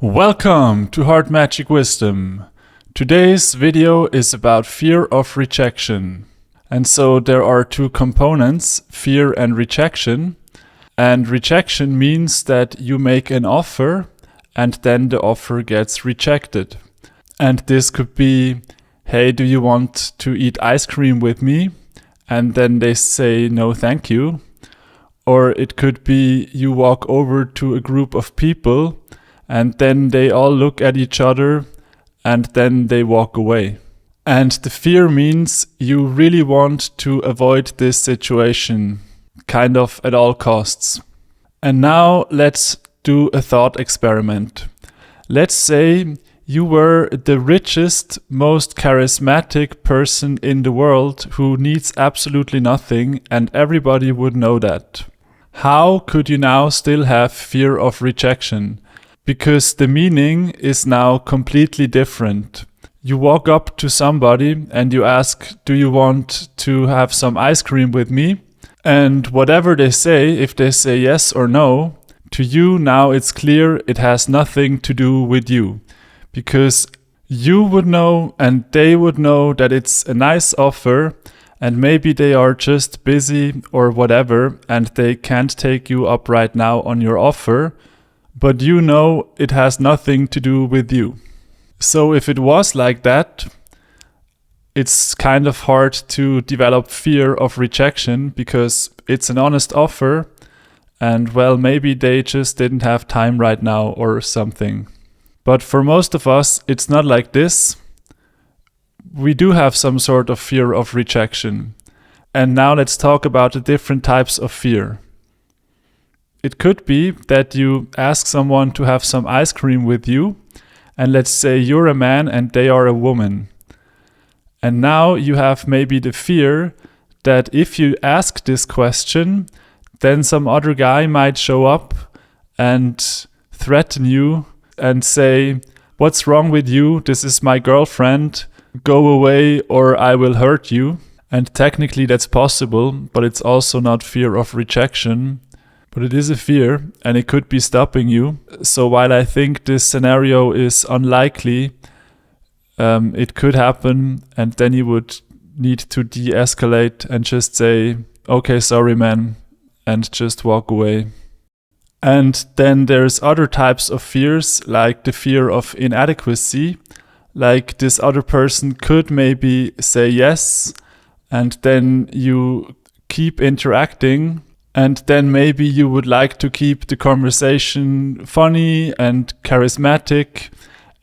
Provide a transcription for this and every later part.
Welcome to Heart Magic Wisdom. Today's video is about fear of rejection. And so there are two components, fear and rejection. And rejection means that you make an offer and then the offer gets rejected. And this could be, hey, do you want to eat ice cream with me? And then they say, no, thank you. Or it could be you walk over to a group of people and then they all look at each other and then they walk away. And the fear means you really want to avoid this situation, kind of at all costs. And now let's do a thought experiment. Let's say you were the richest, most charismatic person in the world who needs absolutely nothing, and everybody would know that. How could you now still have fear of rejection? Because the meaning is now completely different. You walk up to somebody and you ask, do you want to have some ice cream with me? And whatever they say, if they say yes or no, to you now it's clear it has nothing to do with you. Because you would know and they would know that it's a nice offer and maybe they are just busy or whatever and they can't take you up right now on your offer. But you know it has nothing to do with you. So if it was like that, it's kind of hard to develop fear of rejection because it's an honest offer and well, maybe they just didn't have time right now or something. But for most of us, it's not like this. We do have some sort of fear of rejection. And now let's talk about the different types of fear. It could be that you ask someone to have some ice cream with you, and let's say you're a man and they are a woman. And now you have maybe the fear that if you ask this question, then some other guy might show up and threaten you and say, what's wrong with you? This is my girlfriend. Go away or I will hurt you. And technically that's possible, but it's also not fear of rejection. But it is a fear and it could be stopping you. So while I think this scenario is unlikely, it could happen and then you would need to de-escalate and just say, okay, sorry man, and just walk away. And then there's other types of fears, like the fear of inadequacy. Like this other person could maybe say yes, and then you keep interacting. And then maybe you would like to keep the conversation funny and charismatic,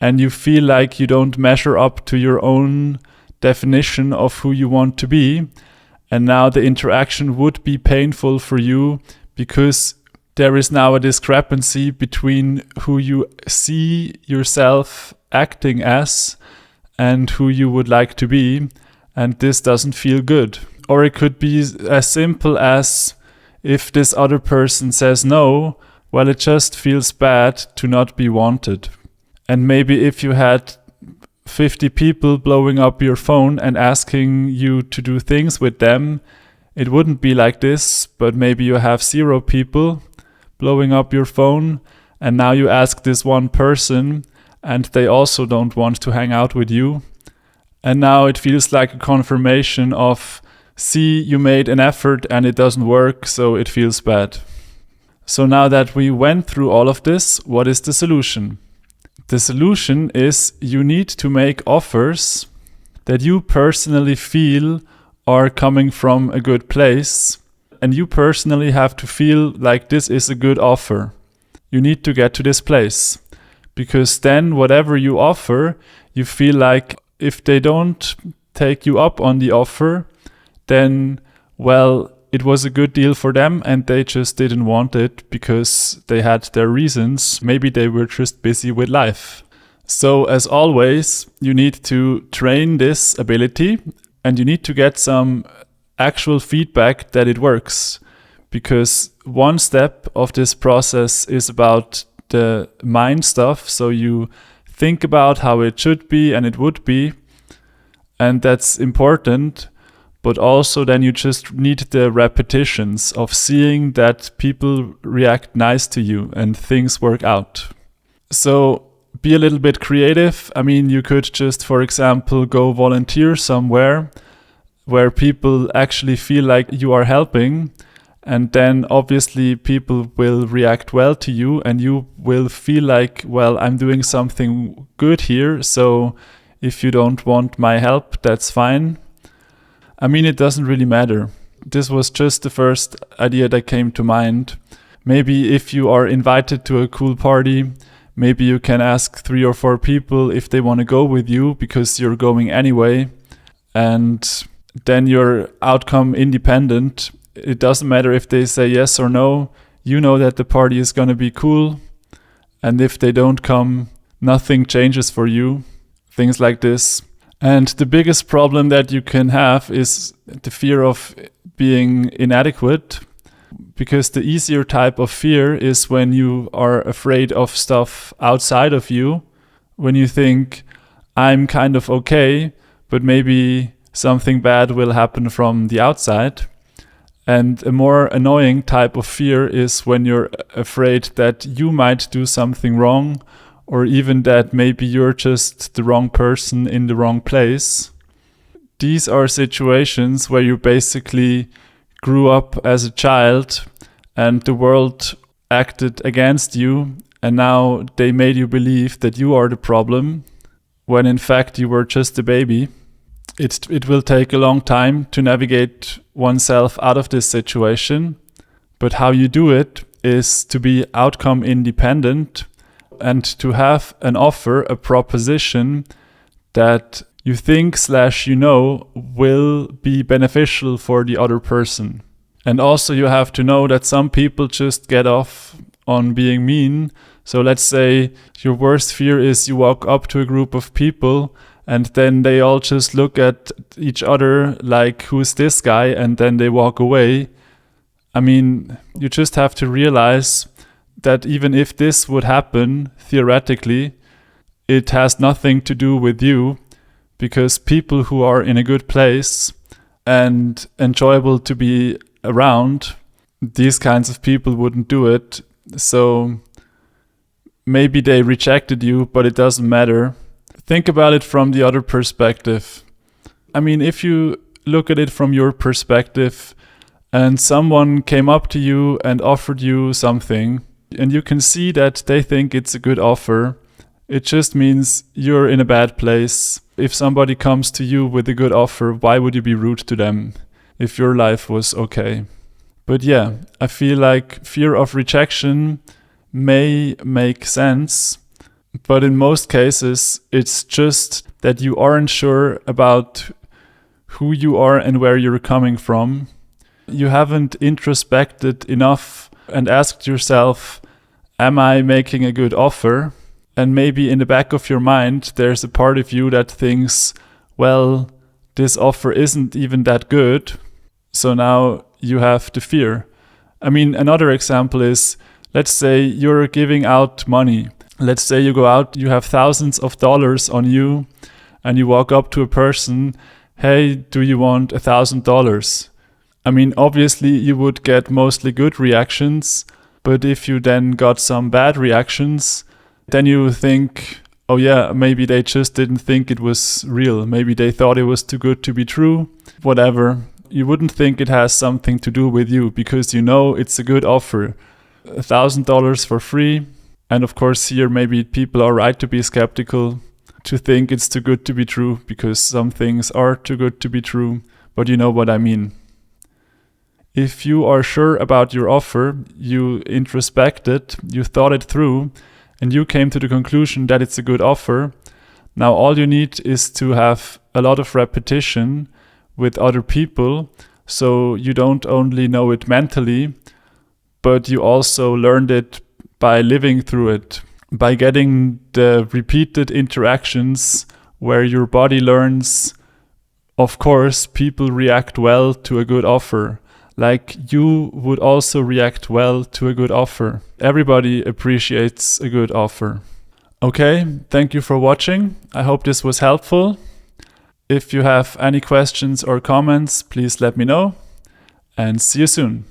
and you feel like you don't measure up to your own definition of who you want to be. And now the interaction would be painful for you because there is now a discrepancy between who you see yourself acting as and who you would like to be. And this doesn't feel good. Or it could be as simple as, if this other person says no, well, it just feels bad to not be wanted. And maybe if you had 50 people blowing up your phone and asking you to do things with them, it wouldn't be like this, but maybe you have 0 people blowing up your phone, and now you ask this one person, and they also don't want to hang out with you. And now it feels like a confirmation of, see, you made an effort and it doesn't work, so it feels bad. So now that we went through all of this, what is the solution? The solution is you need to make offers that you personally feel are coming from a good place, and you personally have to feel like this is a good offer. You need to get to this place, because then whatever you offer, you feel like if they don't take you up on the offer, then, well, it was a good deal for them and they just didn't want it because they had their reasons. Maybe they were just busy with life. So as always, you need to train this ability and you need to get some actual feedback that it works. Because one step of this process is about the mind stuff. So you think about how it should be and it would be. And that's important. But also then you just need the repetitions of seeing that people react nice to you and things work out. So be a little bit creative. I mean, you could just, for example, go volunteer somewhere where people actually feel like you are helping. And then obviously people will react well to you and you will feel like, well, I'm doing something good here. So if you don't want my help, that's fine. I mean, it doesn't really matter. This was just the first idea that came to mind. Maybe if you are invited to a cool party, maybe you can ask 3 or 4 people if they want to go with you because you're going anyway. And then you're outcome independent. It doesn't matter if they say yes or no. You know that the party is going to be cool. And if they don't come, nothing changes for you. Things like this. And the biggest problem that you can have is the fear of being inadequate. Because the easier type of fear is when you are afraid of stuff outside of you. When you think, I'm kind of okay, but maybe something bad will happen from the outside. And a more annoying type of fear is when you're afraid that you might do something wrong, or even that maybe you're just the wrong person in the wrong place. These are situations where you basically grew up as a child and the world acted against you, and now they made you believe that you are the problem, when in fact you were just a baby. It will take a long time to navigate oneself out of this situation, but how you do it is to be outcome independent and to have an offer, a proposition that you think / you know will be beneficial for the other person. And also you have to know that some people just get off on being mean. So let's say your worst fear is you walk up to a group of people and then they all just look at each other like, who's this guy? And then they walk away. I mean, you just have to realize that even if this would happen, theoretically, it has nothing to do with you, because people who are in a good place and enjoyable to be around, these kinds of people wouldn't do it. So maybe they rejected you, but it doesn't matter. Think about it from the other perspective. I mean, if you look at it from your perspective and someone came up to you and offered you something, and you can see that they think it's a good offer, it just means you're in a bad place. If somebody comes to you with a good offer, why would you be rude to them if your life was okay? But yeah, I feel like fear of rejection may make sense. But in most cases, it's just that you aren't sure about who you are and where you're coming from. You haven't introspected enough and asked yourself, am I making a good offer? And maybe in the back of your mind, there's a part of you that thinks, well, this offer isn't even that good. So now you have the fear. I mean, another example is, let's say you're giving out money. Let's say you go out, you have thousands of dollars on you, and you walk up to a person, hey, do you want $1,000? I mean, obviously you would get mostly good reactions, but if you then got some bad reactions, then you think, oh yeah, maybe they just didn't think it was real. Maybe they thought it was too good to be true, whatever. You wouldn't think it has something to do with you because you know it's a good offer. $1,000 for free. And of course here maybe people are right to be skeptical, to think it's too good to be true, because some things are too good to be true, but you know what I mean. If you are sure about your offer, you introspected, you thought it through, and you came to the conclusion that it's a good offer, now all you need is to have a lot of repetition with other people, so you don't only know it mentally, but you also learned it by living through it, by getting the repeated interactions where your body learns, of course, people react well to a good offer. Like you would also react well to a good offer. Everybody appreciates a good offer. Okay, thank you for watching. I hope this was helpful. If you have any questions or comments, please let me know, and see you soon.